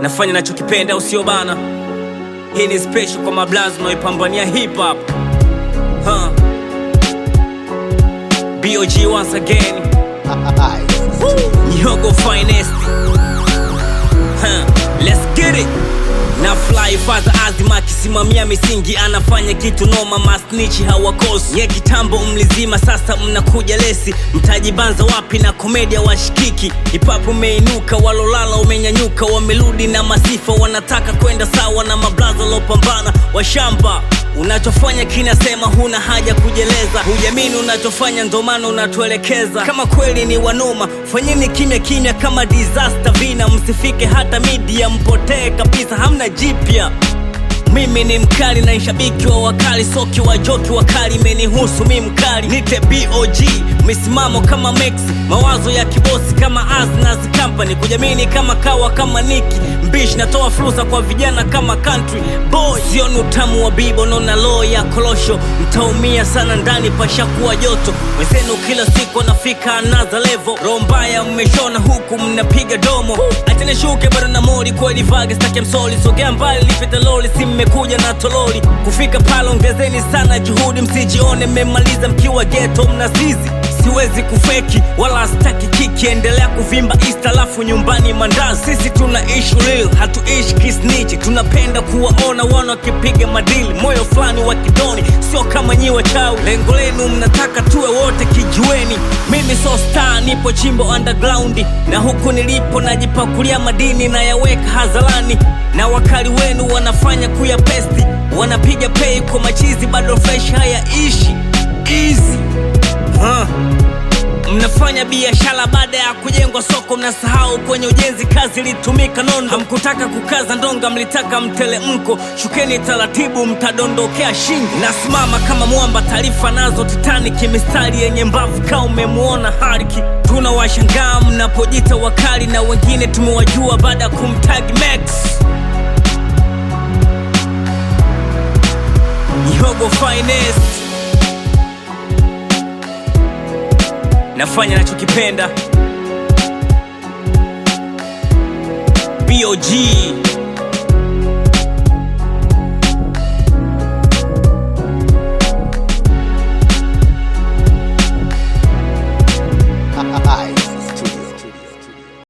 Nafanya nachokipenda usio bana. Hii ni special kwa mablazi unaoipambania hip hop. BOG once again. Nyogo finest. Let's get it. Na fly father azima kisimamia misingi, anafanya kitu noma, masnichi hawakosi. Nye kitambo mlizima, sasa mnakuja lesi. Mtajibanza wapi na komedia washikiki? Hip-hop umeinuka, walolala umenyanyuka. Wameludi na masifa, wanataka kwenda sawa na mablaza lopambana washamba. Unachofanya kinasema, huna haja kujeleza. Hujamini unachofanya, ndo maana unatuelekeza. Kama kweli ni wanoma, fanyeni kimya kimya kama disaster vina. Msifike hata media, mpotee kabisa, hamna jipya. Mimi ni mkali na nshabiki wa wakali, soki wa joki wakali, menihusu mi mkali. Nite BOG, misimamo kama Mexi, mawazo ya kibosi kama Asnas Company. Kujamini kama Kawa kama Niki, mbishi natoa fursa kwa vijana kama Country Boy. Sioni utamu wa bibo, nona loo ya kolosho. Mtaumia sana ndani, pashakuwa joto. Wezenu kila siku nafika another level. Roho mbaya mmeshona huku mnapiga domo. Achane shuke bado na mori, kweli vage staki msoli. Sogea mbali lipite loli, mmekuja na tololi. Kufika pale ongezeni sana juhudi, msijione mmemaliza mkiwa ghetto mnazizi. Siwezi kufeki wala staki kiki, endelea kuvimba East alafu nyumbani mandazi. Sisi tunaishi real, hatuishi kisnichi. Tunapenda kuwaona wana wakipiga madili, moyo fulani wa kidoni, sio kama nyi wachawi. Lengo lenu mnataka tuwe wote kijueni. Mimi so star, nipo chimbo underground, na huku nilipo najipakulia madini na yaweka hadharani. Na wakali wenu wanafanya kuya pesti, wanapiga pay kwa machizi, bado fresh hayaishi easy. Mnafanya biashara baada ya kujengwa soko, mnasahau kwenye ujenzi kazi ilitumika nondo. Hamkutaka kukaza ndonga, mlitaka mtelemko. Shukeni taratibu, mtadondokea shingo. Nasimama kama mwamba, taarifa nazo Titanic, mistari yenye mbavu kama umemuona Hariki. Tunawashangaa mnapojita wakali, na wengine tumewajua baada ya kumtag Max. Nyogo finest. Nafanya nachokipenda. BOG.